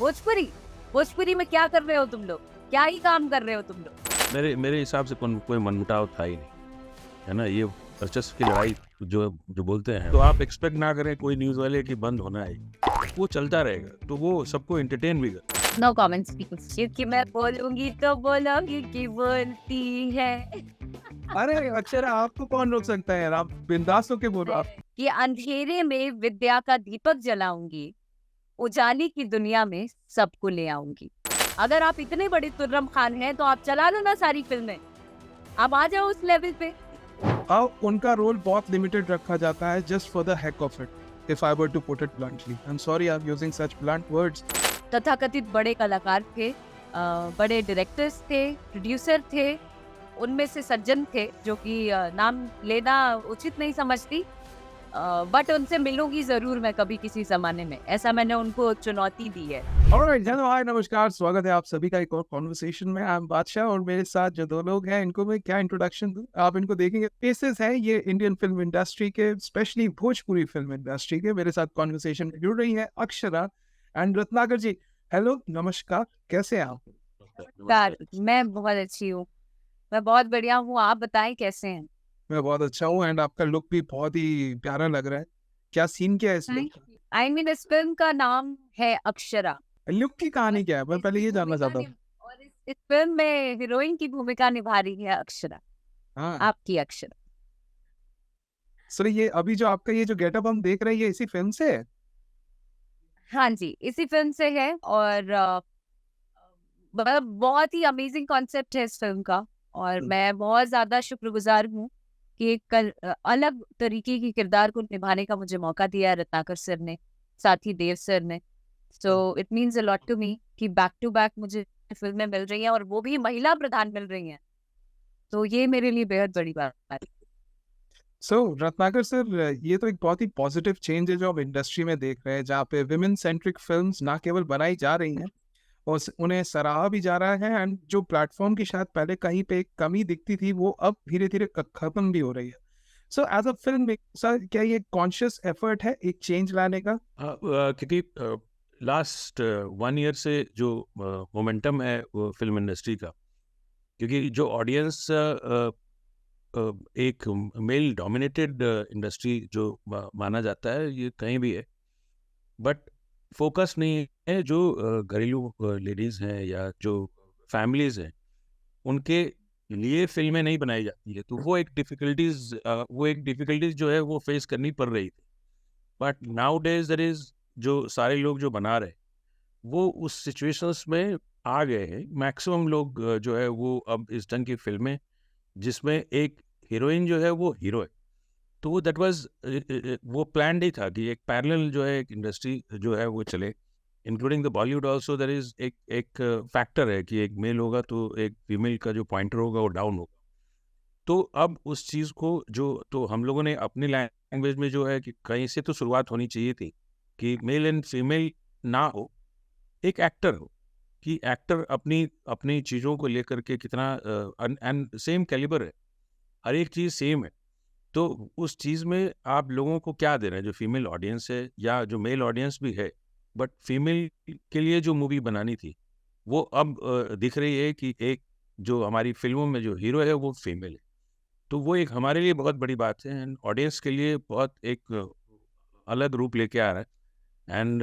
भोजपुरी भोजपुरी में क्या कर रहे हो तुम लोग? क्या ही काम कर रहे हो तुम लोग? मेरे हिसाब से कोई मनमुटाव था ही नहीं, है ना? ये वर्चस्व की लड़ाई जो जो बोलते हैं, तो आप एक्सपेक्ट ना करें कोई न्यूज़ वाले कि बंद होना है। वो चलता रहेगा, तो वो सबको एंटरटेन भी कर। नो कमेंट्स प्लीज, क्योंकि मैं बोलूंगी तो बोलोगी कि बोलती है। अरे अक्षरा, आपको कौन रोक सकता है यार? आप बिंदास होके बोलो। आप कि अंधेरे में विद्या का दीपक जलाऊंगी, उजाली की दुनिया में सबको ले आऊंगी। अगर आप इतने बड़े तुर्रम खान हैं तो आप चला लो ना सारी फिल्में। आप आ जाओ उस लेवल पे। अब उनका रोल बहुत लिमिटेड रखा जाता है, just for the heck of it. If I were to put it bluntly, I am sorry I am using such blunt words. तथाकथित बड़े कलाकार थे, बड़े डायरेक्टर्स थे, प्रोड्यूसर थे, उनमें से सज्जन थे जो कि नाम लेना उचित नहीं समझती, बट उनसे मिलूंगी जरूर मैं कभी किसी जमाने में। ऐसा मैंने उनको चुनौती दी है। ऑलराइट, हेलो, हाय, नमस्कार, स्वागत है आप सभी का एक और कॉन्वर्सेशन में। आई एम बादशाह और मेरे साथ जो दो लोग हैं, इनको मैं क्या इंट्रोडक्शन दूं? आप इनको देखेंगे, फेसेस हैं ये इंडियन फिल्म इंडस्ट्री के, स्पेशली भोजपुरी फिल्म इंडस्ट्री के। मेरे साथ कॉन्वर्सेशन में जुड़ रही है अक्षरा एंड रत्नाकर जी। हेलो, नमस्कार, कैसे हैं आप? नमस्कार, मैं बहुत अच्छी हूँ, मैं बहुत बढ़िया हूँ। आप बताएं कैसे हैं? मैं बहुत अच्छा हूँ एंड आपका लुक भी बहुत ही प्यारा लग रहा है। क्या सीन क्या है इस लुक? आई मीन इस फिल्म का नाम है अक्षरा। लुक की कहानी क्या है? मैं पहले ये जानना चाहता हूँ। और इस फिल्म में हीरोइन की भूमिका निभा रही है अक्षरा, हाँ, आपकी अक्षरा। सर, ये अभी जो आपका ये जो गेटअप हम देख रहे हैं, ये इसी फिल्म से है? हाँ जी, इसी फिल्म से है। और मतलब बहुत ही अमेजिंग कॉन्सेप्ट है इस फिल्म का। और मैं बहुत ज्यादा शुक्रगुजार हूँ कि एक अलग तरीके की किरदार को निभाने का मुझे मौका दिया है रत्नाकर सर ने, साथ ही देव सर ने। So it means a lot to me कि बैक टू बैक मुझे फिल्में मिल रही हैं और वो भी महिला प्रधान मिल रही हैं। तो ये मेरे लिए बेहद बड़ी बात है। सो रत्नाकर सर, ये तो एक बहुत ही पॉजिटिव चेंज है जो हम इंडस्ट्री में देख रहे हैं, जहाँ पे विमेन सेंट्रिक फिल्म्स ना केवल बनाई जा रही हैं और उन्हें सराहा भी जा रहा है, एंड जो प्लेटफॉर्म की शायद पहले कहीं पे एक कमी दिखती थी, वो अब धीरे धीरे खत्म भी हो रही है। So as a film sir, क्या ये कॉन्शियस एफर्ट है एक चेंज लाने का? क्योंकि लास्ट 1 ईयर से जो मोमेंटम है वो फिल्म इंडस्ट्री का, क्योंकि जो ऑडियंस एक मेल डोमिनेटेड इंडस्ट्री जो माना जाता है, ये कहीं भी है, बट फोकस नहीं है जो घरेलू लेडीज़ हैं या जो फैमिलीज़ हैं, उनके लिए फिल्में नहीं बनाई जाती है। तो वो एक डिफ़िकल्टीज़ जो है वो फेस करनी पड़ रही थी। But nowadays there is जो सारे लोग जो बना रहे, वो उस सिचुएशंस में आ गए हैं। मैक्सिमम लोग जो है वो अब इस ढंग की फिल्में जिसमें एक हीरोइन जो है वो हीरो है, तो वो दैट वाज वो प्लान्ड ही था कि एक पैरेलल जो है एक इंडस्ट्री जो है वो चले, including the Bollywood also. There is एक फैक्टर है कि एक मेल होगा तो एक फीमेल का जो पॉइंटर होगा वो डाउन होगा। तो अब उस चीज़ को जो तो हम लोगों ने अपनी लैंग्वेज में जो है कि कहीं से तो शुरुआत होनी चाहिए थी कि मेल एंड फीमेल ना हो, एक एक्टर हो, कि एक्टर अपनी अपनी चीज़ों को लेकर के कितना एंड सेम कैलिबर है, हर एक चीज़ सेम है। तो उस चीज़ में आप लोगों को क्या दे रहे हैं, जो फीमेल ऑडियंस है या जो मेल ऑडियंस भी है, बट फीमेल के लिए जो मूवी बनानी थी वो अब दिख रही है कि एक जो हमारी फिल्मों में जो हीरो है वो फीमेल है। तो वो एक हमारे लिए बहुत बड़ी बात है एंड ऑडियंस के लिए बहुत एक अलग रूप लेके आ रहा है। एंड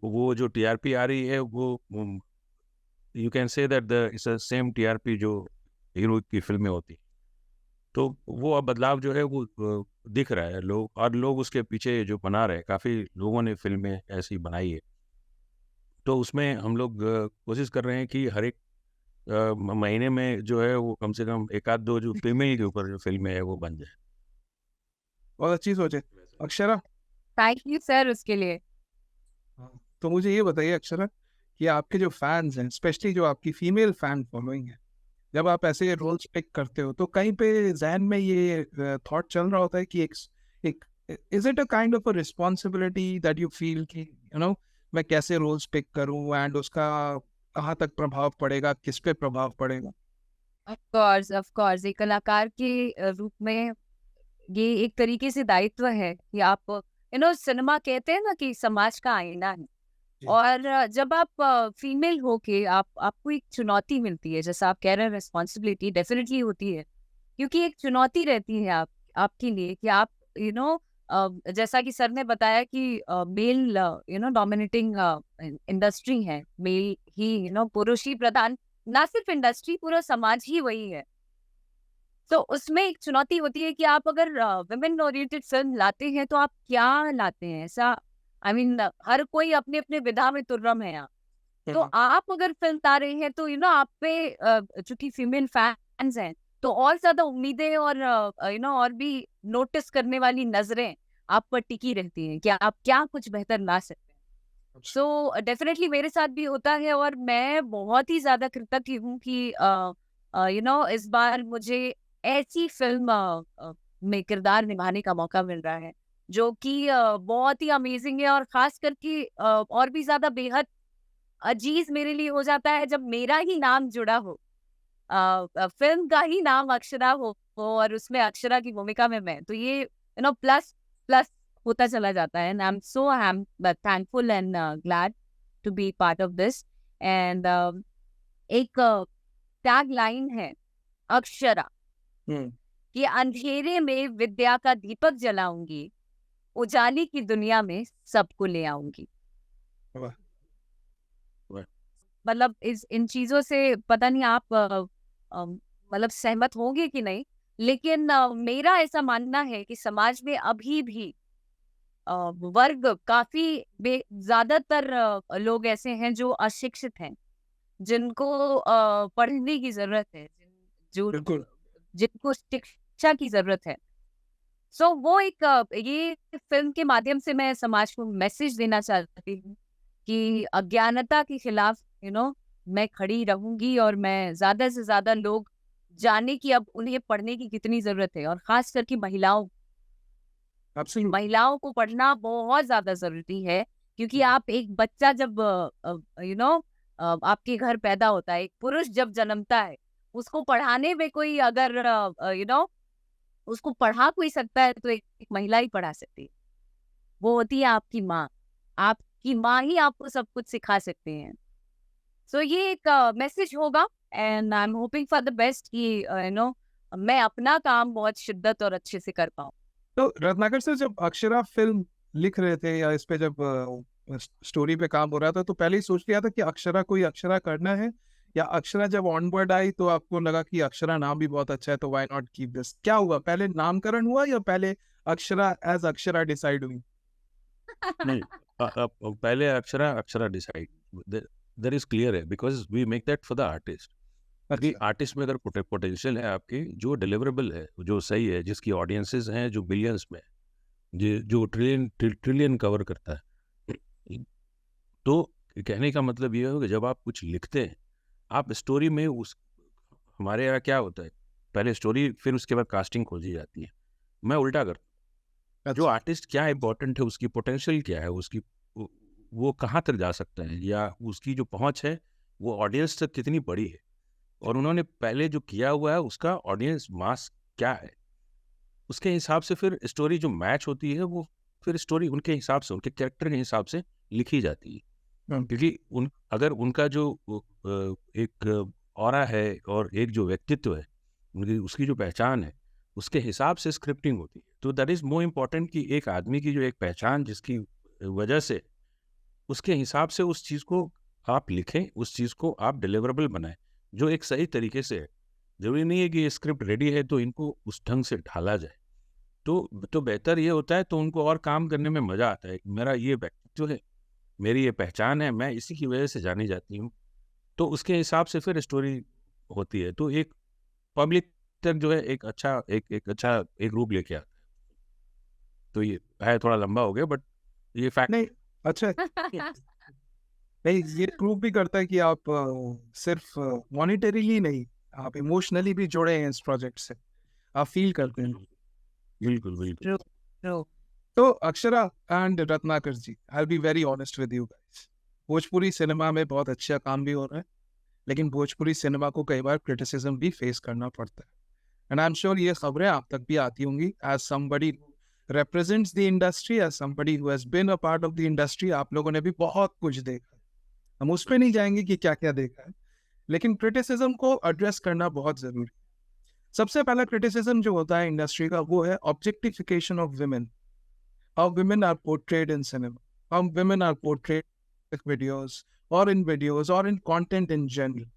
वो जो टीआरपी आ रही है वो you can say that the it's the same TRP जो हीरो की फिल्में होती हैं। तो वो अब बदलाव जो है वो दिख रहा है, लोग उसके पीछे जो बना रहे हैं, काफ़ी लोगों ने फिल्में ऐसी बनाई है। तो उसमें हम लोग कोशिश कर रहे हैं कि हर एक महीने में जो है वो कम से कम एक आध दो जो फीमेल के ऊपर जो फिल्में है वो बन जाए। बहुत अच्छी सोच है अक्षरा। थैंक यू सर उसके लिए। हाँ, तो मुझे ये बताइए अक्षरा, कि आपके जो फैंस हैं, स्पेशली जो आपकी फीमेल फैन फॉलोइंग है, जब आप ऐसे रोल्स पिक करते हो तो कहीं पे जहन में ये थॉट चल रहा होता है कि एक is it a kind of a responsibility that you feel कि मैं कैसे रोल्स पिक करूं एंड उसका कहाँ तक प्रभाव पड़ेगा, किस पे प्रभाव पड़ेगा? ऑफ कोर्स एक कलाकार के रूप में ये एक तरीके से दायित्व है कि आप सिनेमा कहते हैं ना कि समाज का आईना है। जी। और जब आप फीमेल होके आपको एक चुनौती मिलती है, जैसा आप कह रहे हैं, रिस्पॉन्सिबिलिटी डेफिनेटली होती है, क्योंकि एक चुनौती रहती है आपके लिए कि आप यू नो जैसा कि सर ने बताया कि मेल डोमिनेटिंग इंडस्ट्री है, मेल ही पुरुष ही प्रधान, ना सिर्फ इंडस्ट्री, पूरा समाज ही वही है। तो उसमें एक चुनौती होती है कि आप अगर वुमेन ओरिएंटेड फिल्म लाते हैं तो आप क्या लाते हैं ऐसा। आई मीन हर कोई अपने अपने विधा में तुर्रम है यहाँ। तो आप अगर फिल्म ला रहे हैं तो आप पे चूंकि फीमेल फैंस हैं तो और ज्यादा उम्मीदें और और भी नोटिस करने वाली नजरें आप पर टिकी रहती हैं कि आप क्या कुछ बेहतर ला सकते हैं। सो डेफिनेटली मेरे साथ भी होता है और मैं बहुत ही ज्यादा कृतज्ञ हूँ कि इस बार मुझे ऐसी फिल्म में किरदार निभाने का मौका मिल रहा है जो कि बहुत ही अमेजिंग है, और खास करके और भी ज्यादा बेहद अजीज मेरे लिए हो जाता है जब मेरा ही नाम जुड़ा हो, फिल्म का ही नाम अक्षरा हो और उसमें अक्षरा की भूमिका में मैं, तो ये प्लस प्लस होता चला जाता है। And I am so thankful and glad to be part of this. And एक टैग लाइन है अक्षरा हम्म। कि अंधेरे में विद्या का दीपक जलाऊंगी, उजाली की दुनिया में सबको ले आऊंगी। वाह। मतलब इन चीजों से पता नहीं आप मतलब सहमत होंगे कि नहीं, लेकिन मेरा ऐसा मानना है कि समाज में अभी भी वर्ग काफी ज्यादातर लोग ऐसे हैं जो अशिक्षित हैं, जिनको पढ़ने की जरूरत है, जो बिल्कुल। जिनको शिक्षा की जरूरत है। सो वो एक ये फिल्म के माध्यम से मैं समाज को मैसेज देना चाहती हूँ कि अज्ञानता के खिलाफ मैं खड़ी रहूंगी, और मैं ज्यादा से ज्यादा लोग जाने की अब उन्हें पढ़ने की कितनी जरूरत है, और खास करके एब्सोल्युटली। महिलाओं को पढ़ना बहुत ज्यादा जरूरी है। क्योंकि आप एक बच्चा जब आपके घर पैदा होता है, एक पुरुष जब जन्मता है, उसको पढ़ाने में कोई अगर उसको पढ़ा कोई सकता है तो एक महिला ही पढ़ा सकती है। वो होती है आपकी माँ। आपकी माँ ही आपको सब कुछ सिखा सकते हैं। सो ये एक मैसेज होगा, and I am hoping for the best कि मैं अपना काम बहुत शिद्दत और अच्छे से कर पाऊँ। तो रत्नाकर सर, जब अक्षरा फिल्म लिख रहे थे या इस पे जब स्टोरी पे काम हो रहा था, तो पहले ही सोच लिया था कि अक्षरा कोई अक्षरा करना है, या अक्षरा जब ऑन बोर्ड आई तो आपको लगा कि अक्षरा नाम भी बहुत अच्छा है तो व्हाई नॉट कीप दिस? क्या हुआ, पहले नामकरण हुआ या पहले अक्षरा एज अक्षरा डिसाइड हुई? नहीं, पहले Akshara Akshara decide there is clear है, because we make that for the artist. क्योंकि अच्छा। आर्टिस्ट में अगर पोटेंशियल है आपकी, जो डिलीवरेबल है, जो सही है, जिसकी ऑडियंसेस हैं जो बिलियंस में, जो ट्रिलियन कवर करता है, तो कहने का मतलब ये है कि जब आप कुछ लिखते हैं, आप स्टोरी में उस हमारे यहाँ क्या होता है, पहले स्टोरी फिर उसके बाद कास्टिंग खोजी जाती है। मैं उल्टा करता हूँ। जो अच्छा। आर्टिस्ट क्या इंपॉर्टेंट है, उसकी पोटेंशियल क्या है, उसकी वो कहाँ तक जा सकता है, या उसकी जो पहुँच है वो ऑडियंस तक कितनी बड़ी है, और उन्होंने पहले जो किया हुआ है उसका ऑडियंस मास क्या है, उसके हिसाब से फिर स्टोरी जो मैच होती है वो फिर स्टोरी उनके हिसाब से, उनके कैरेक्टर के हिसाब से लिखी जाती है। क्योंकि अगर उनका जो एक ऑरा है और एक जो व्यक्तित्व है, उनकी उसकी जो पहचान है, उसके हिसाब से स्क्रिप्टिंग होती है। तो दैट इज मोर इम्पोर्टेंट कि एक आदमी की जो एक पहचान, जिसकी वजह से, उसके हिसाब से उस चीज़ को आप लिखें, उस चीज़ को आप डिलीवरेबल बनाएं, जो एक सही तरीके से है। जरूरी नहीं है कि ये स्क्रिप्ट रेडी है तो इनको उस ढंग से ढाला जाए। तो बेहतर ये होता है, तो उनको और काम करने में मज़ा आता है। मेरा ये व्यक्तित्व है, मेरी ये पहचान है, मैं इसी की वजह से जानी जाती हूँ, तो उसके हिसाब से फिर स्टोरी होती है। तो एक पब्लिक तक जो है एक अच्छा एक रूप लेके आता है। तो ये है, थोड़ा लंबा हो गया, बट ये फैक्ट। नहीं, अच्छा। नहीं, ये प्रूव भी करता है कि आप सिर्फ मॉनिटरीली नहीं, आप इमोशनली भी जुड़े हैं इस प्रोजेक्ट से, आप फील करते हैं। बिल्कुल बिल्कुल। True true. तो Akshara and Ratnakar ji, I will be very honest with you guys, Bhojpuri cinema में बहुत अच्छा काम भी हो रहा है, लेकिन भोजपुरी सिनेमा को कई बार क्रिटिसिज्म भी फेस करना पड़ता है। एंड आई एम श्योर ये खबरें आप तक भी आती होंगी as somebody represents the industry, as somebody who has been a part of the industry, आप लोगों ने भी बहुत कुछ देखा है, हम उस पर नहीं जाएंगे कि क्या क्या देखा है, लेकिन क्रिटिसिज्म को एड्रेस करना बहुत जरूरी है। सबसे पहला क्रिटिसिज्म जो होता है इंडस्ट्री का वो है objectification of women, how women are portrayed in cinema, how women are portrayed videos और इन वीडियोस और in content in general,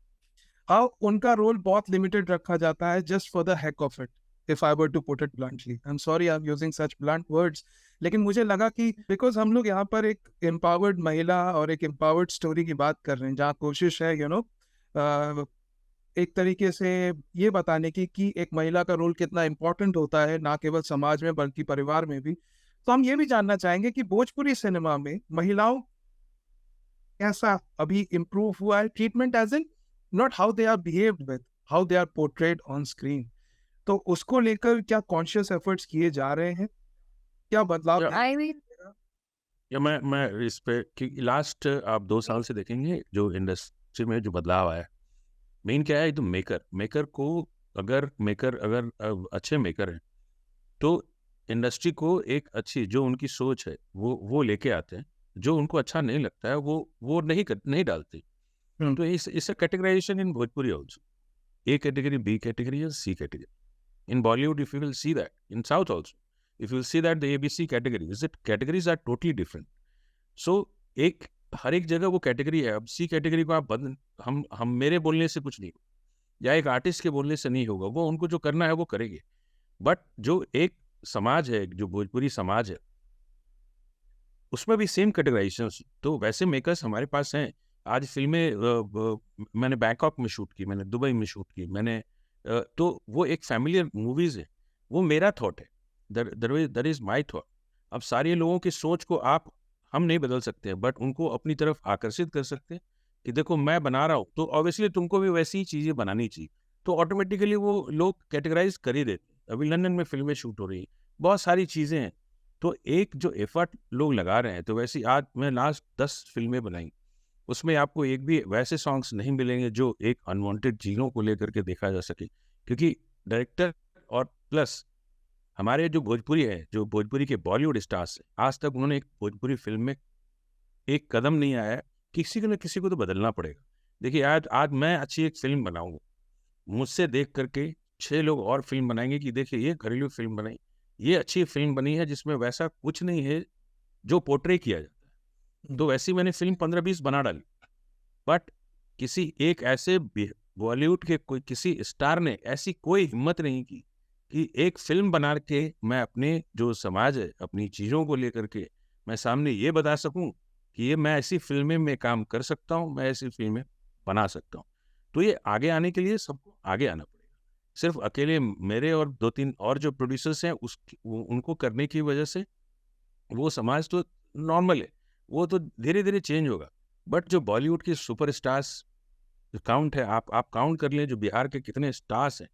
how उनका रोल बहुत लिमिटेड रखा जाता है just for the heck of it, if I were to put it bluntly. I'm sorry I'm using such blunt words, लेकिन मुझे लगा कि बिकॉज हम लोग यहाँ पर एक एम्पावर्ड महिला और एक एम्पावर्ड स्टोरी की बात कर रहे हैं, जहाँ कोशिश है एक तरीके से ये बताने की कि एक महिला का रोल कितना इम्पोर्टेंट होता है, ना केवल समाज में बल्कि परिवार में भी। तो हम ये भी जानना चाहेंगे कि भोजपुरी सिनेमा में महिलाओं कैसा अभी इम्प्रूव हुआ है, treatment as in not how they are behaved with, how they are portrayed on screen. तो उसको लेकर क्या कॉन्शियस एफर्ट्स किए जा रहे हैं, क्या बदलाव? I mean, या मैं इस पे कि लास्ट आप 2 साल से देखेंगे जो इंडस्ट्री में जो बदलाव आया, मेन क्या है, तो मेकर को अगर अच्छे मेकर हैं तो इंडस्ट्री को एक अच्छी जो उनकी सोच है वो लेके आते हैं, जो उनको अच्छा नहीं लगता है वो नहीं डालते। तो इस categorisation in Bhojpuri also, A category, B category and C category. In Bollywood, if you will see that, in South also, if you will see that the ABC categories are totally different. So हर एक जगह वो category है। अब C category को आप हम मेरे बोलने से कुछ नहीं या एक आर्टिस्ट के बोलने से नहीं होगा, वो उनको जो करना है वो करेंगे। बट जो एक समाज है, जो भोजपुरी समाज है, उसमें भी सेम कैटेगराइजेशन, तो वैसे मेकर्स हमारे पास हैं। आज फिल्में मैंने बैंकॉक में शूट की, मैंने दुबई में शूट की, मैंने तो वो एक फैमिलियर मूवीज है, वो मेरा थॉट है, दैट इज माय थॉट। अब सारे लोगों की सोच को हम नहीं बदल सकते हैं, बट उनको अपनी तरफ आकर्षित कर सकते हैं कि देखो मैं बना रहा हूँ तो ऑब्वियसली तुमको भी वैसी ही चीज़ें बनानी चाहिए, तो ऑटोमेटिकली वो लोग कैटेगराइज कर ही देते हैं। अभी लंदन में फिल्में शूट हो रही हैं, बहुत सारी चीज़ें हैं, तो एक जो एफर्ट लोग लगा रहे हैं, तो वैसे आज मैं लास्ट 10 फिल्में बनाई, उसमें आपको एक भी वैसे सॉन्ग्स नहीं मिलेंगे जो एक अनवांटेड चीज़ों को लेकर के देखा जा सके, क्योंकि डायरेक्टर और प्लस हमारे जो भोजपुरी है, जो भोजपुरी के बॉलीवुड स्टार्स हैं, आज तक उन्होंने एक भोजपुरी फिल्म में एक कदम नहीं आया है। किसी को न किसी को तो बदलना पड़ेगा। देखिए आज मैं अच्छी एक फिल्म बनाऊंगा, मुझसे देख करके 6 लोग और फिल्म बनाएंगे कि देखिए ये घरेलू फिल्म बनाई, ये अच्छी फिल्म बनी है जिसमें वैसा कुछ नहीं है जो पोर्ट्रे किया जाता है। तो वैसी मैंने फिल्म 15-20 बना डाली, बट किसी एक ऐसे बॉलीवुड के कोई किसी स्टार ने ऐसी कोई हिम्मत नहीं की कि एक फिल्म बना के मैं अपने जो समाज है, अपनी चीज़ों को लेकर के मैं सामने ये बता सकूं कि ये मैं ऐसी फिल्में में काम कर सकता हूं, मैं ऐसी फिल्में बना सकता हूं। तो ये आगे आने के लिए सबको आगे आना पड़ेगा। सिर्फ अकेले मेरे और 2-3 और जो प्रोड्यूसर्स हैं उनको करने की वजह से वो समाज तो नॉर्मल है, वो तो धीरे धीरे चेंज होगा। बट जो बॉलीवुड के सुपरस्टार्स काउंट है, आप काउंट कर लें, जो बिहार के कितने स्टार्स हैं,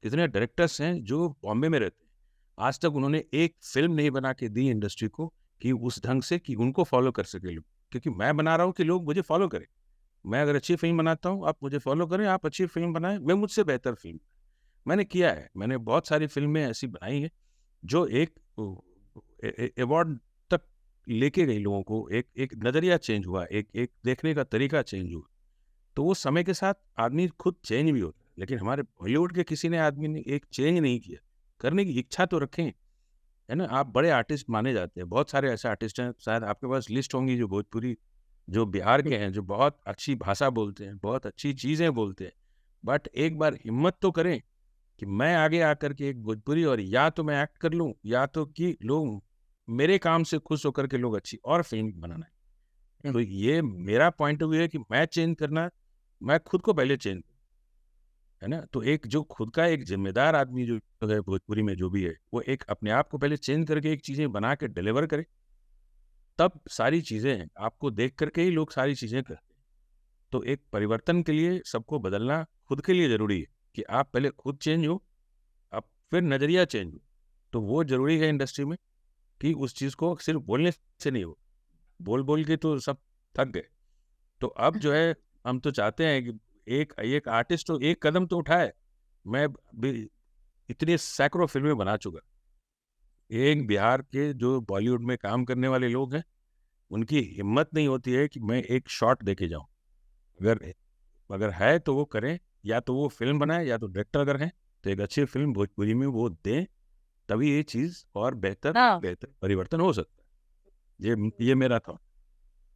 कितने डायरेक्टर्स हैं जो बॉम्बे में रहते हैं, आज तक उन्होंने एक फिल्म नहीं बना के दी इंडस्ट्री को कि उस ढंग से कि उनको फॉलो कर सके लोग। क्योंकि मैं बना रहा हूँ कि लोग मुझे फॉलो करें। मैं अगर अच्छी फिल्म बनाता हूँ, आप मुझे फॉलो करें, आप अच्छी फिल्म बनाएं, मैं मुझसे बेहतर फिल्म मैंने किया है। मैंने बहुत सारी फिल्में ऐसी बनाई हैं जो एक अवार्ड तक लेके गई लोगों को, एक नज़रिया चेंज हुआ, एक देखने का तरीका चेंज हुआ। तो वो समय के साथ आदमी खुद चेंज भी होता है, लेकिन हमारे बॉलीवुड के किसी ने आदमी ने एक चेंज नहीं किया। करने की इच्छा तो रखें, है ना। आप बड़े आर्टिस्ट माने जाते हैं, बहुत सारे ऐसे आर्टिस्ट हैं, शायद आपके पास लिस्ट होंगी जो भोजपुरी, जो बिहार के हैं, जो बहुत अच्छी भाषा बोलते हैं, बहुत अच्छी चीज़ें बोलते हैं। बट एक बार हिम्मत तो करें कि मैं आगे आकर के एक भोजपुरी, और या तो मैं एक्ट कर लूँ, या तो कि लोग मेरे काम से खुश होकर के लोग अच्छी और फिल्म बनाना है। तो ये मेरा पॉइंट ऑफ व्यू है कि मैं चेंज करना, मैं खुद को पहले चेंज, है ना। तो एक जो खुद का एक जिम्मेदार आदमी जो है भोजपुरी में जो भी है, वो एक अपने आप को पहले चेंज करके एक चीज़ें बना के डिलीवर करे, तब सारी चीज़ें आपको देख करके ही लोग सारी चीज़ें करते हैं। तो एक परिवर्तन के लिए सबको बदलना खुद के लिए ज़रूरी है कि आप पहले खुद चेंज हो, अब फिर नज़रिया चेंज हो। तो वो ज़रूरी है इंडस्ट्री में कि उस चीज़ को सिर्फ बोलने से नहीं हो, बोल के तो सब थक गए। तो अब जो है हम तो चाहते हैं कि एक आर्टिस्ट तो एक कदम तो उठाए। मैं भी इतनी सैकड़ों फिल्में बना चुका, एक बिहार के जो बॉलीवुड में काम करने वाले लोग हैं, उनकी हिम्मत नहीं होती है कि मैं एक शॉट देके जाऊं। अगर अगर है तो वो करें, या तो वो फिल्म बनाए, या तो डायरेक्टर अगर हैं तो एक अच्छी फिल्म भोजपुरी में वो दें, तभी ये चीज़ और बेहतर हाँ बेहतर परिवर्तन हो सकता है। ये मेरा था।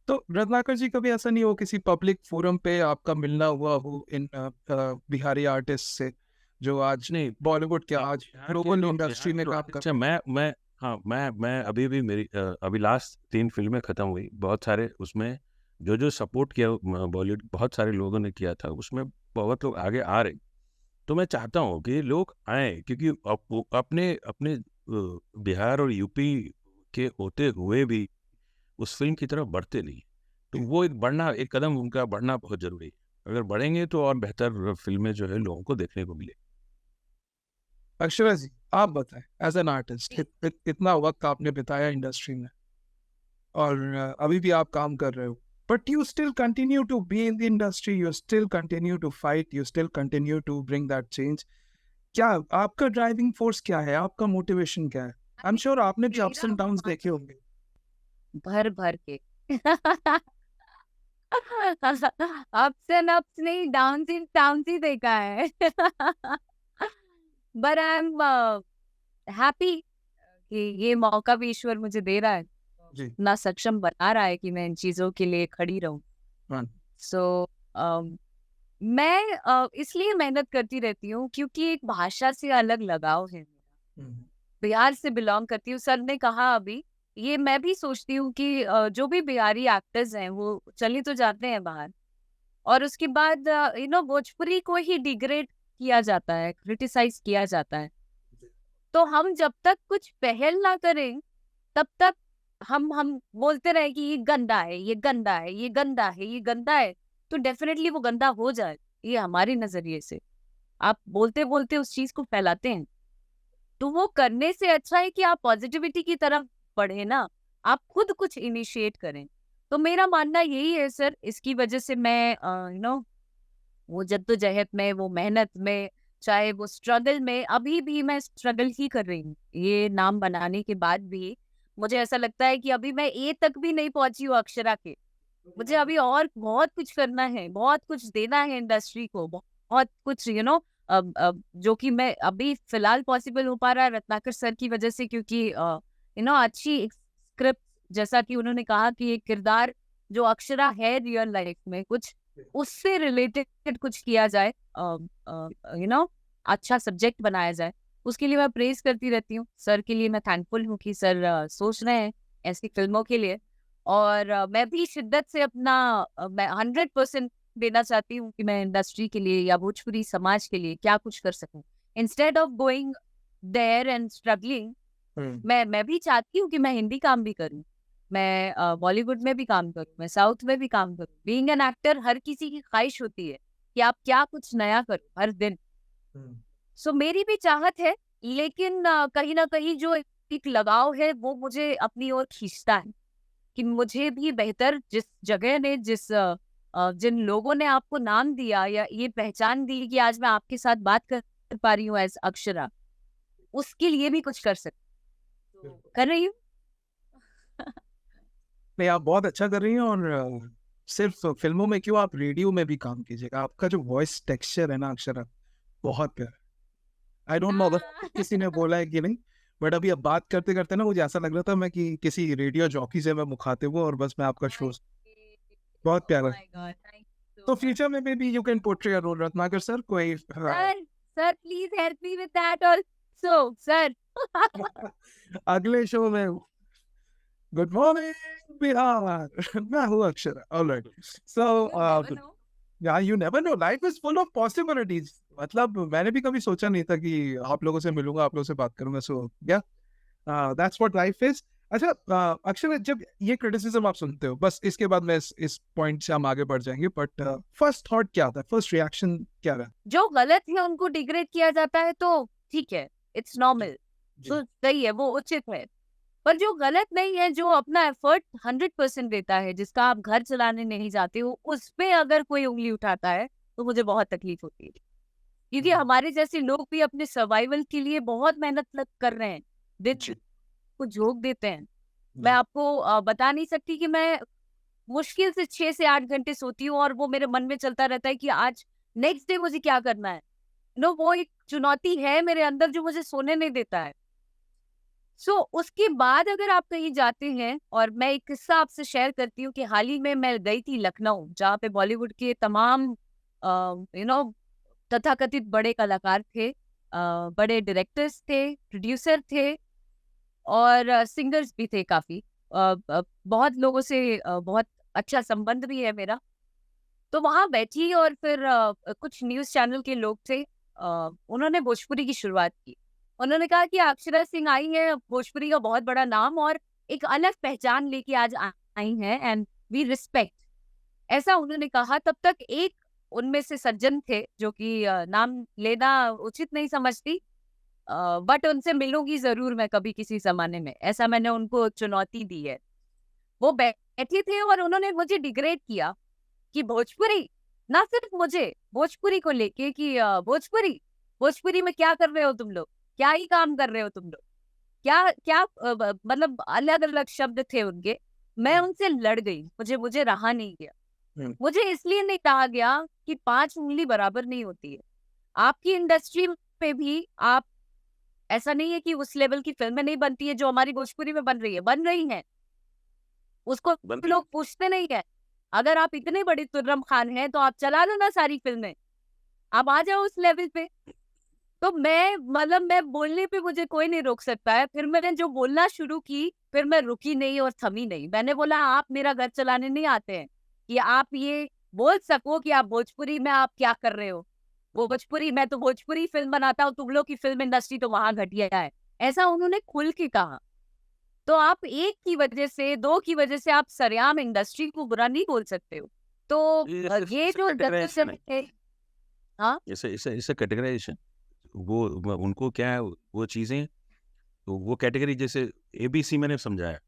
तो रत्नाकर जी, कभी ऐसा नहीं हो किसी पब्लिक फोरम पे आपका मिलना हुआ हो इन बिहारी आर्टिस्ट से जो आज नहीं, बॉलीवुड के आज बिहार के ग्लोबल जो इंडस्ट्री बिहार में जो काम आर्टिस्ट कर है, रहे मैं अभी भी मेरी अभी लास्ट 3 फिल्में खत्म हुई, बहुत सारे उसमें जो सपोर्ट किया बॉलीवुड बहुत सारे लोगों ने किया था, उसमें बहुत लोग आगे आ रहे। तो मैं चाहता हूँ कि लोग आए, क्योंकि वो अपने अपने बिहार और यूपी के होते हुए भी उस फिल्म की तरफ बढ़ते नहीं। तो वो एक कदम उनका बढ़ना बहुत जरूरी है। अगर बढ़ेंगे तो और बेहतर फिल्में जो है लोगों को देखने को मिले। अक्षरा जी, आप बताएं, एज एन आर्टिस्ट इतना वक्त आपने बिताया इंडस्ट्री में और अभी भी आप काम कर रहे हो, but you still continue to be in the industry, you still continue to fight, you still continue to bring that change. क्या आपका ड्राइविंग फोर्स क्या है, आपका मोटिवेशन क्या है? आई एम श्योर आपने भी अप्स मेरा एंड डाउन्स देखे होंगे। भर भर के अप्स एंड अप्स नहीं, डाउन्स ही देखा है। बट आई एम हैप्पी कि ये मौका भी ईश्वर मुझे दे रहा है, जी। इतना सक्षम बना रहा है कि मैं इन चीजों के लिए खड़ी रहूं। हाँ। सो मैं इसलिए मेहनत करती रहती हूँ क्योंकि एक भाषा से अलग लगाव है मेरा। बिहार से बिलोंग करती हूँ। सर ने कहा अभी, ये मैं भी सोचती हूँ कि जो भी बिहारी एक्टर्स हैं वो चले तो जाते हैं बाहर, और उसके बाद भोजपुरी को ही डिग्रेड किया जाता है, क्रिटिसाइज किया जाता है। तो हम जब तक कुछ पहल ना करें तब तक हम बोलते रहे कि ये गंदा है, ये गंदा है, ये गंदा है, ये गंदा है, तो डेफिनेटली वो गंदा हो जाए। ये हमारे नजरिए से आप बोलते बोलते उस चीज को फैलाते हैं। तो वो करने से अच्छा है कि आप पॉजिटिविटी की तरफ बढ़े ना, आप खुद कुछ इनिशिएट करें। तो मेरा मानना यही है सर, इसकी वजह से मैं वो जद्दोजहद में, वो मेहनत में, चाहे वो स्ट्रगल में, अभी भी मैं स्ट्रगल ही कर रही हूँ। ये नाम बनाने के बाद भी मुझे ऐसा लगता है कि अभी मैं ए तक भी नहीं पहुंची हूँ अक्षरा के। मुझे अभी और बहुत कुछ करना है, बहुत कुछ देना है इंडस्ट्री को, बहुत कुछ जो कि मैं अभी फिलहाल पॉसिबल हो पा रहा है रत्नाकर सर की वजह से, क्योंकि अच्छी स्क्रिप्ट, जैसा कि उन्होंने कहा कि एक किरदार जो अक्षरा है रियल लाइफ में, कुछ उससे रिलेटेड कुछ किया जाए, अच्छा सब्जेक्ट बनाया जाए, उसके लिए मैं प्रेज करती रहती हूँ। सर के लिए मैं थैंकफुल हूँ कि सर सोच रहे हैं ऐसी फिल्मों के लिए। और मैं भी शिद्दत से अपना मैं 100% देना चाहती हूँ कि मैं इंडस्ट्री के लिए या भोजपुरी समाज के लिए क्या कुछ कर सकूं, instead of going there and struggling. मैं भी चाहती हूँ कि मैं हिंदी काम भी करूँ, मैं बॉलीवुड में भी काम करूँ, मैं साउथ में भी काम करूँ। बीइंग एन एक्टर हर किसी की ख्वाहिश होती है कि आप क्या कुछ नया करो हर दिन। सो मेरी भी चाहत है, लेकिन कहीं ना कहीं जो एक लगाव है वो मुझे अपनी ओर खींचता है कि मुझे भी बेहतर, जिस जगह ने जिन लोगों ने आपको नाम दिया या ये पहचान दी कि आज मैं आपके साथ बात कर पा रही हूँ एज अक्षरा, उसके लिए भी कुछ कर सकती, तो कर रही हूँ। नहीं, आप बहुत अच्छा कर रही हैं, और सिर्फ फिल्मों में क्यों, आप रेडियो में भी काम कीजिएगा। आपका जो वॉइस टेक्सचर है ना अक्षरा, बहुत प्यारा। आई डोंट नो किसी ने बोला है कि नहीं, बट अभी अब बात करते करते ना मुझे ऐसा लग रहा था मैं कि किसी रेडियो जॉकी से मैं मुखातिब हूँ और बस मैं आपका शो। बहुत प्यारा। तो फ्यूचर में भी you can portray a role Ratnakar sir, कोई sir please help me with that also sir. अगले शो में गुड मॉर्निंग बिहार मैं हूँ Akshara. Alright, so yeah you never know, life is full of possibilities. मतलब मैंने भी कभी सोचा नहीं था कि आप लोगों से मिलूंगा, आप लोगों से बात करूंगा। सो या दैट्स व्हाट लाइफ इज। अच्छा अक्षर, जब ये क्रिटिसिज्म आप सुनते हो, बस इसके बाद मैं इस पॉइंट से हम आगे बढ़ जाएंगे, बट फर्स्ट थॉट क्या था, फर्स्ट रिएक्शन क्या रहा? जो गलत है उनको डिग्रेड किया जाता है तो ठीक है, इट्स नॉर्मल, तो सही है, वो उचित है। पर जो गलत नहीं है, जो अपना एफर्ट 100% देता है, जिसका आप घर चलाने नहीं जाते हो, उस पे अगर कोई उंगली उठाता है तो मुझे बहुत तकलीफ होती है, क्योंकि हमारे जैसे लोग भी अपने सर्वाइवल के लिए बहुत मेहनत कर रहे हैं दिन आपको झोंक देते हैं। मैं आपको बता नहीं सकती कि मैं मुश्किल से 6 से 8 घंटे सोती हूँ और वो मेरे मन में चलता रहता है कि आज नेक्स्ट डे मुझे क्या करना है। वो एक चुनौती है मेरे अंदर जो मुझे सोने नहीं देता है। उसके बाद अगर आप कहीं जाते हैं, और मैं एक किस्सा आपसे शेयर करती हूँ कि हाल ही में मैं गई थी लखनऊ, जहाँ पे बॉलीवुड के तमाम तथाकथित बड़े कलाकार थे, बड़े डायरेक्टर्स थे, प्रोड्यूसर थे और सिंगर्स भी थे काफी। बहुत लोगों से बहुत अच्छा संबंध भी है मेरा। तो वहां बैठी और फिर कुछ न्यूज चैनल के लोग थे, उन्होंने भोजपुरी की शुरुआत की। उन्होंने कहा कि अक्षरा सिंह आई है, भोजपुरी का बहुत बड़ा नाम और एक अलग पहचान लेके आज आई है, एंड वी रिस्पेक्ट, ऐसा उन्होंने कहा। तब तक एक उनमें से सज्जन थे जो कि नाम लेना उचित नहीं समझती, बट उनसे मिलूंगी जरूर मैं कभी किसी जमाने में, ऐसा मैंने उनको चुनौती दी है। वो बैठे थे और उन्होंने मुझे डिग्रेड किया कि भोजपुरी, ना सिर्फ मुझे, भोजपुरी को लेके कि भोजपुरी भोजपुरी में क्या कर रहे हो तुम लोग, क्या ही काम कर रहे हो तुम लोग, क्या क्या मतलब अलग अलग शब्द थे उनके। मैं उनसे लड़ गई, मुझे रहा नहीं गया। मुझे इसलिए नहीं कहा गया कि 5 उंगली बराबर नहीं होती है। आपकी इंडस्ट्री पे भी आप, ऐसा नहीं है कि उस लेवल की फिल्में नहीं बनती है जो हमारी भोजपुरी में बन रही है। उसको लोग पूछते नहीं है। अगर आप इतने बड़े तुर्रम खान हैं तो आप चला लो ना सारी फिल्में, आप आ जाओ उस लेवल पे। तो मैं बोलने पे मुझे कोई नहीं रोक सकता है। फिर मैंने जो बोलना शुरू की, फिर मैं रुकी नहीं और थमी नहीं। मैंने बोला आप मेरा घर चलाने नहीं आते हैं कि आप ये बोल सको कि आप भोजपुरी में आप क्या कर रहे हो। भोजपुरी, मैं तो भोजपुरी फिल्म बनाता हूँ, तुम लोग की फिल्म इंडस्ट्री तो वहां घटिया है, ऐसा उन्होंने खुल के कहा। तो आप एक की वजह से, दो की वजह से आप सरेआम इंडस्ट्री को बुरा नहीं बोल सकते हो। तो ये जो कैटेगराइजेशन है, हाँ, इसे कैटेगराइजेशन, उनको क्या है वो चीजें, तो वो कैटेगरी जैसे एबीसी मैंने समझाया,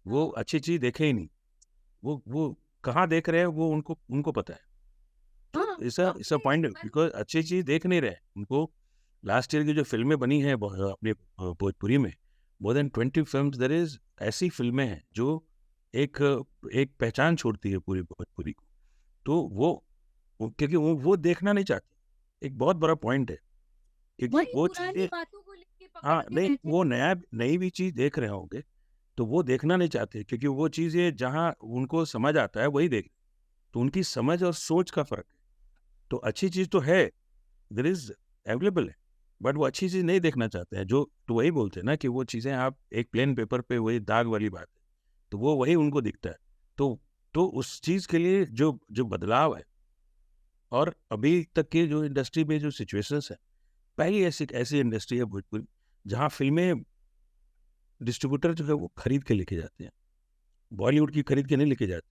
वो अच्छी चीज देखे ही नहीं, वो कहाँ देख रहे हैं वो उनको पता है। इस पॉइंट, बिकॉज अच्छी चीज देख नहीं रहे उनको। लास्ट ईयर की जो फिल्में बनी है अपने भोजपुरी में, more than 20 films there is, ऐसी फिल्में हैं जो एक पहचान छोड़ती है पूरी भोजपुरी को। तो क्योंकि वो देखना नहीं चाहते, एक बहुत बड़ा पॉइंट है, क्योंकि वो चीजें, हाँ नहीं, वो नई भी चीज देख रहे होंगे तो वो देखना नहीं चाहते, क्योंकि वो चीजें जहाँ उनको समझ आता है वही देख, तो उनकी समझ और सोच का फर्क है। तो अच्छी चीज तो है, देयर इज अवेलेबल है, बट वो अच्छी चीज नहीं देखना चाहते हैं। जो तो वही बोलते हैं ना कि वो चीजें आप एक प्लेन पेपर पे, वही दाग वाली बात है, तो वो वही उनको दिखता है। तो उस चीज के लिए जो बदलाव है, और अभी तक के जो इंडस्ट्री में जो सिचुएशंस है, पहली ऐसी इंडस्ट्री है भोजपुरी जहाँ फिल्में डिस्ट्रीब्यूटर जो है वो खरीद के लेके जाते हैं, बॉलीवुड की खरीद के नहीं लेके जाते।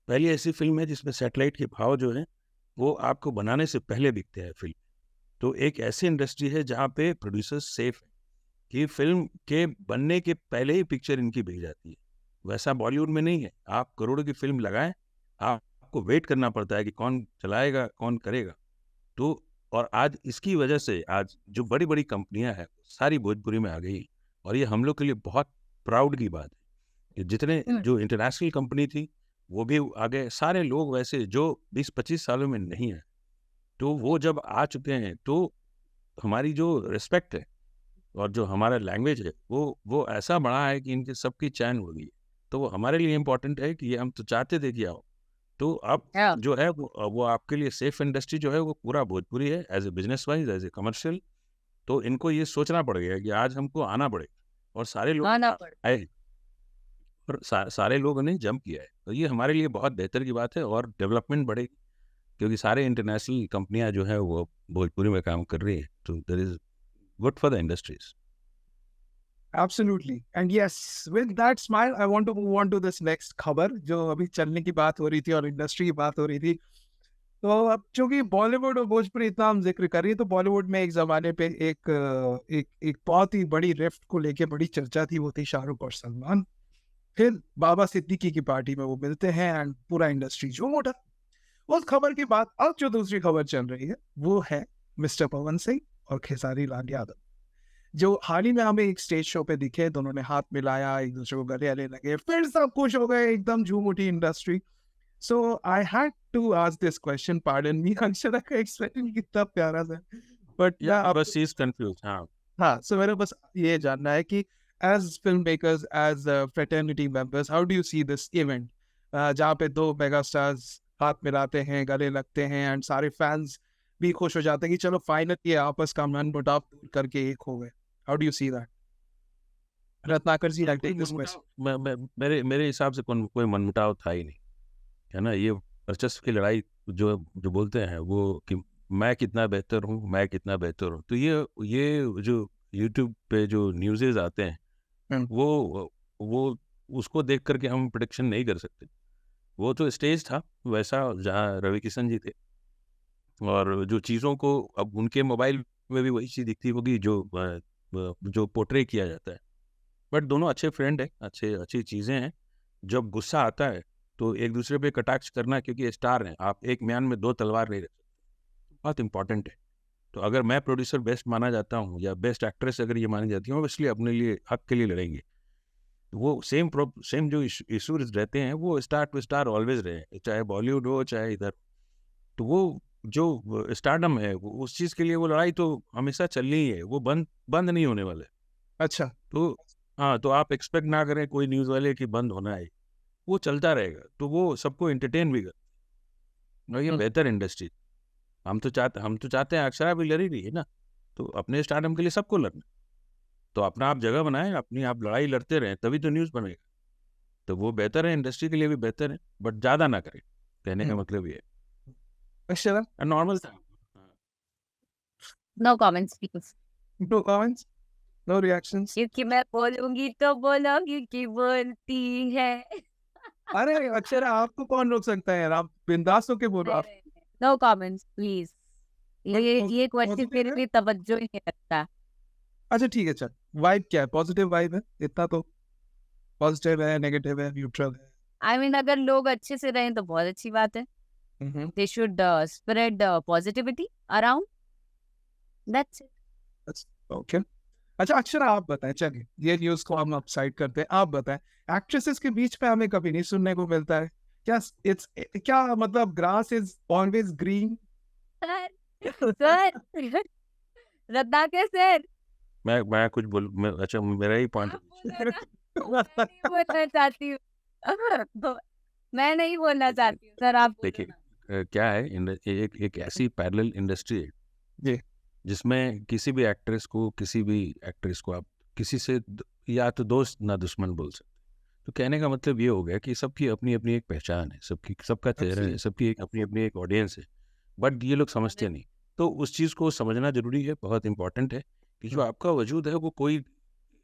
पहली ऐसी फिल्म है जिसमें सैटेलाइट के भाव जो है वो आपको बनाने से पहले बिकते हैं फिल्म। तो एक ऐसी इंडस्ट्री है जहाँ पे प्रोड्यूसर सेफ है कि फिल्म के बनने के पहले ही पिक्चर इनकी बिक जाती है। वैसा बॉलीवुड में नहीं है, आप करोड़ों की फिल्म लगाएं, आपको वेट करना पड़ता है कि कौन चलाएगा कौन करेगा। तो और आज इसकी वजह से आज जो बड़ी बड़ी कंपनियां हैं सारी भोजपुरी में आ गई, और ये हम लोग के लिए बहुत प्राउड की बात है कि जितने जो इंटरनेशनल कंपनी थी वो भी आ गए, सारे लोग वैसे जो 20-25 सालों में नहीं है, तो वो जब आ चुके हैं तो हमारी जो रिस्पेक्ट है और जो हमारा लैंग्वेज है वो ऐसा बड़ा है कि इनके सबकी चैन हो गई। तो वो हमारे लिए इम्पोर्टेंट है कि हम तो चाहते थे कि आओ, तो अब जो है वो आपके लिए सेफ इंडस्ट्री जो है वो पूरा भोजपुरी है, as a business wise, as a commercial. तो इनको ये सोचना पड़ गया कि आज हमको आना पड़ेगा, और सारे लोग आए, और सारे लोगों ने जंप किया है। तो ये हमारे लिए बहुत बेहतर की बात है, और डेवलपमेंट बढ़ेगी क्योंकि सारे इंटरनेशनल कंपनियां जो है वो भोजपुरी में काम कर रही है। तो there is good for the industries. Absolutely. And yes, with that smile, I want to move on to this next खबर, जो अभी चलने की बात हो रही थी और इंडस्ट्री की बात हो रही थी। तो अब चूंकि बॉलीवुड और भोजपुरी इतना हम जिक्र कर रही है, तो बॉलीवुड में एक जमाने पे एक बहुत ही बड़ी रिफ्ट को लेके बड़ी चर्चा थी, वो थी शाहरुख और सलमान। फिर बाबा सिद्दीकी की पार्टी में वो मिलते हैं एंड पूरा इंडस्ट्री झूम उठा। उस खबर के बाद अब जो दूसरी खबर चल रही है वो है मिस्टर पवन सिंह और खेसारी लाल यादव। जो हाल ही में हमें एक स्टेज शो पे दिखे, दोनों ने हाथ मिलाया, एक दूसरे को गले गले लगे, फिर सब खुश हो गए, एकदम झूम उठी industry. So I had to ask this question, pardon me, Akshara का एक्सप्रेशन कितना प्यारा था, बट या मैं बस इज कंफ्यूज। हाँ, हाँ, सो मेरा बस ये जानना है कि as film makers, as fraternity members, how do you see this event जहाँ पे दो मेगा स्टार्स हाथ मिलाते हैं, गले लगते हैं, एंड सारे फैंस भी खुश हो जाते हैं कि चलो फाइनली आपस का मनमुटाव दूर करके एक हो गए। How do you see that? Ratnakar ji, I take this question. मेरे मेरे हिसाब से कोई मनमुटाव था ही नहीं, है ना। ये वर्चस्व की लड़ाई जो जो बोलते हैं वो कि मैं कितना बेहतर हूँ, मैं कितना बेहतर हूँ, तो ये जो यूट्यूब पे जो न्यूज़ेज आते हैं वो उसको देख करके हम प्रेडिक्शन नहीं कर सकते। वो तो स्टेज था वैसा जहाँ रवि किशन जी थे, और जो चीज़ों को अब उनके मोबाइल में भी वही चीज़ दिखती होगी जो पोर्ट्रे किया जाता है। बट दोनों अच्छे फ्रेंड हैं, अच्छी चीज़ें हैं। जब गुस्सा आता है तो एक दूसरे पे कटाक्ष करना, क्योंकि स्टार हैं, आप एक म्यान में दो तलवार नहीं रख सकते, बहुत इंपॉर्टेंट है। तो अगर मैं प्रोड्यूसर बेस्ट माना जाता हूँ या बेस्ट एक्ट्रेस अगर ये मानी जाती हूँ, इसलिए अपने लिए हक के लिए लड़ेंगे। तो वो सेम जो इशूज रहते हैं वो स्टार टू स्टार ऑलवेज रहे, चाहे बॉलीवुड हो चाहे इधर। तो वो जो स्टारडम है उस चीज़ के लिए वो लड़ाई तो हमेशा चलनी ही है, वो बंद नहीं होने वाले। अच्छा, तो हाँ, तो आप एक्सपेक्ट ना करें कोई न्यूज़ वाले कि बंद होना है, वो चलता रहेगा। तो वो सबको एंटरटेन भी कर, और ये बेहतर इंडस्ट्री। हम तो चाहते हैं, अक्षरा भी लड़ी रही है ना, तो अपने स्टारडम के लिए सबको लड़ना। तो अपना आप जगह बनाएं, अपनी आप लड़ाई लड़ते रहें, तभी तो न्यूज़ बनेगा। तो वो बेहतर है, इंडस्ट्री के लिए भी बेहतर है, बट ज़्यादा ना करें, कहने का मतलब ये अक्षरा, है। नॉर्मल था। No comments please, no comments, no reactions. क्योंकि मैं बोलूंगी तो बोलोगी कि बोलती है। अरे अक्षरा, आपको कौन रोक सकता है यार, आप बिंदास होके बोलो। आप नो कमेंट्स प्लीज, ये क्वेश्चन positive मेरे है? लिए तवज्जो ही नहीं रखता। अच्छा ठीक है, चल, वाइब क्या है? पॉजिटिव वाइब है, इतना तो। पॉजिटिव है, नेगेटिव है, न्यूट्रल है? आई मीन अगर लोग अच्छे से रहें तो बहुत अच्छी बात है। They should spread positivity around, that's it. Okay. अच्छा अक्षरा, आप बताएं, चलिए ये न्यूज को हम अप साइड करते हैं, आप बताएं, एक्ट्रेसेस के बीच में हमें कभी नहीं सुनने को मिलता है क्या? इट्स क्या मतलब, grass is always green? Sir, Ratnakar sir, मैं कुछ अच्छा, मेरा ही पॉइंट। बोलना चाहती हूँ। मैं नहीं बोलना चाहती हूँ सर, आप देखिए, क्या है, एक ऐसी पैरेलल इंडस्ट्री है जी, जिसमें किसी भी एक्ट्रेस को आप किसी से या तो दोस्त ना दुश्मन बोल सकते। तो कहने का मतलब ये हो गया कि सबकी अपनी अपनी एक पहचान है, सबका चेहरा है, सबकी एक अपनी अपनी एक ऑडियंस है, बट ये लोग समझते नहीं। तो उस चीज़ को समझना जरूरी है, बहुत इंपॉर्टेंट है कि जो आपका वजूद है वो कोई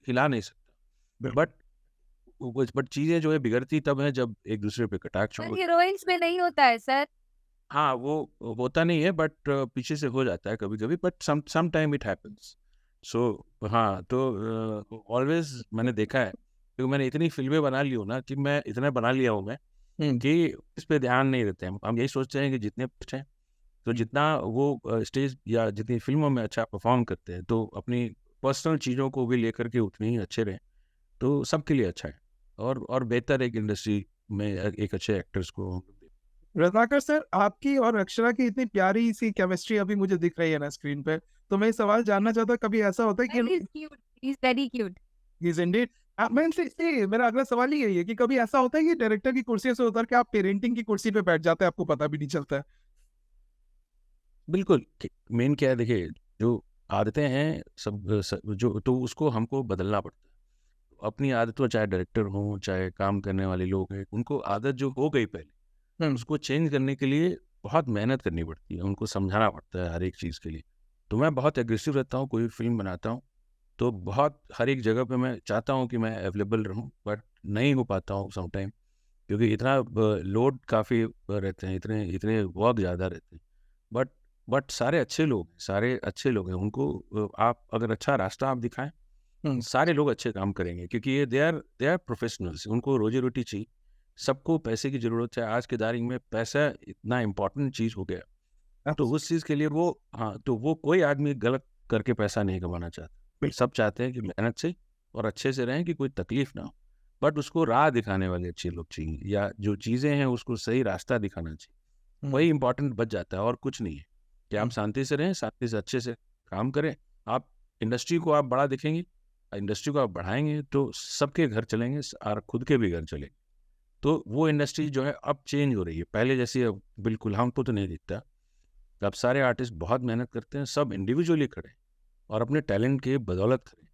हिला नहीं सकता। बट चीज़ें जो है बिगड़ती तब है जब एक दूसरे पे कटाक्ष हो। हीरोइंस में नहीं होता है सर। हाँ, वो होता नहीं है, बट पीछे से हो जाता है कभी कभी, but some time it happens. So हाँ, तो ऑलवेज मैंने देखा है, क्योंकि मैंने इतनी फिल्में बना ली हूँ ना, कि मैं इतना बना लिया हूँ मैं कि इस पे ध्यान नहीं देते हैं। हम यही सोचते हैं कि जितने अच्छे हैं, तो जितना वो स्टेज या जितनी फिल्मों में अच्छा परफॉर्म करते हैं, तो अपनी पर्सनल चीज़ों को भी लेकर के उतने ही अच्छे रहें, तो सबके लिए अच्छा है। और बेहतर एक इंडस्ट्री में एक अच्छे एक्टर्स को। रत्नाकर सर, आपकी और अक्षरा की इतनी प्यारी सी केमिस्ट्री अभी मुझे दिख रही है ना स्क्रीन पे, तो मैं सवाल जानना चाहता हूँ, कभी ऐसा होता है कि He's very cute. He's indeed. मैं इसलिए मेरा अगला सवाल ही यही है कि कभी ऐसा होता है कि डायरेक्टर की कुर्सी से उतर के आप पेरेंटिंग की कुर्सी पे बैठ जाते हैं, आपको पता भी नहीं चलता है? बिल्कुल, मेन क्या है, देखिए, जो आदतें हैं जो, तो उसको हमको बदलना पड़ता है। अपनी आदतों, चाहे डायरेक्टर हो चाहे काम करने वाले लोग हैं, उनको आदत जो हो गई पहले, उसको चेंज करने के लिए बहुत मेहनत करनी पड़ती है, उनको समझाना पड़ता है हर एक चीज़ के लिए। तो मैं बहुत एग्रेसिव रहता हूँ, कोई फिल्म बनाता हूँ तो बहुत हर एक जगह पे मैं चाहता हूँ कि मैं अवेलेबल रहूँ, बट नहीं हो पाता हूँ समटाइम, क्योंकि इतना लोड काफ़ी रहते हैं, इतने इतने वर्क ज़्यादा रहते हैं। बट सारे अच्छे लोग हैं, उनको आप अगर अच्छा रास्ता आप दिखाएं, सारे लोग अच्छे काम करेंगे, क्योंकि ये दे आर प्रोफेशनल्स, उनको रोजी रोटी चाहिए। सबको पैसे की ज़रूरत है, आज के दायरे में पैसा इतना इम्पोर्टेंट चीज़ हो गया। तो उस चीज़ के लिए वो, हाँ, तो वो कोई आदमी गलत करके पैसा नहीं कमाना चाहता। सब चाहते हैं कि मेहनत से और अच्छे से रहें, कि कोई तकलीफ ना हो, बट उसको राह दिखाने वाले अच्छे लोग चाहिए, या जो चीज़ें हैं उसको सही रास्ता दिखाना चाहिए। वही इंपॉर्टेंट बच जाता है और कुछ नहीं है, कि आप शांति से रहें, शांति से अच्छे से काम करें। आप इंडस्ट्री को आप बड़ा दिखेंगे, इंडस्ट्री को आप बढ़ाएंगे तो सबके घर चलेंगे और खुद के भी घर चलेंगे। तो वो इंडस्ट्री जो है अब चेंज हो रही है, पहले जैसी अब बिल्कुल हमको तो नहीं दिखता। अब सारे आर्टिस्ट बहुत मेहनत करते हैं, सब इंडिविजुअली खड़े और अपने टैलेंट के बदौलत खड़े।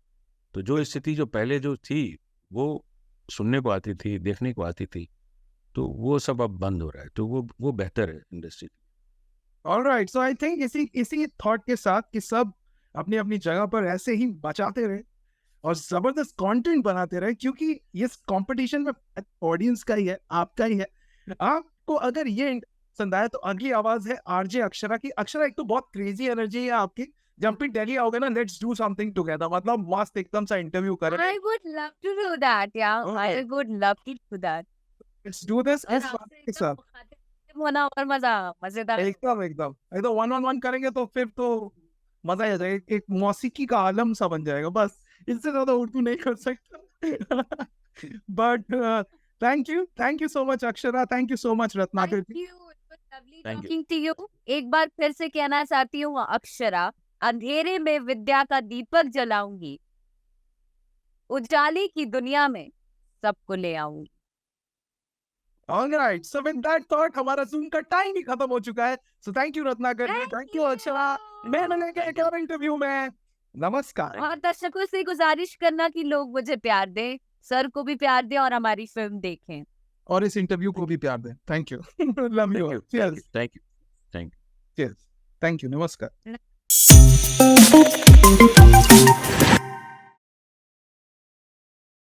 तो जो स्थिति जो पहले जो थी वो सुनने को आती थी, देखने को आती थी, तो वो सब अब बंद हो रहा है। तो वो बेहतर है industry. Alright, so I think इसी थॉट के साथ कि सब अपनी अपनी जगह पर ऐसे ही बचाते रहे और जबरदस्त कंटेंट बनाते रहे, क्योंकि ये कंपटीशन में ऑडियंस का ही है, आपका ही है। आपको अगर ये पसंद आया तो अगली आवाज है आरजे अक्षरा की। अक्षरा, एक तो बहुत क्रेजी एनर्जी है आपकी, जब भी दिल्ली आओगे ना, लेट्स डू समथिंग टुगेदर, मतलब मस्त एकदम सा इंटरव्यू करें। I would love to do that, yeah. I Okay. would love to do that. Let's do this और इस आपसे बात के एकदम साथ। मुखातिब होना और मजेदार। एकदम एकदम एकदम 1-on-1 करेंगे तो फिर तो मजा ही आ जाएगा, एक मौसीकी का आलम सा बन जाएगा। बस इससे ज्यादा उर्दू नहीं कर सकता। But thank you so much Akshara, thank you so much Ratnakar Thank ji. you. It was lovely Thank you. talking to you. एक बार फिर से कहना चाहती हूँ, अक्षरा, अंधेरे में विद्या का दीपक जलाऊंगी, उजाले की दुनिया में सबको ले आऊंगी। Alright, so with that thought हमारा जूम का टाइम ही खत्म हो चुका है। So thank you Ratnakar ji, thank you Akshara. मैं मिलेंगे एक और इंटरव्यू में। नमस्कार। और दर्शकों से गुजारिश करना कि लोग मुझे प्यार दें, सर को भी प्यार दें और हमारी फिल्म देखें। और इस इंटरव्यू को भी प्यार दें। Thank you. Love you. Cheers. Thank you. Thank you. नमस्कार।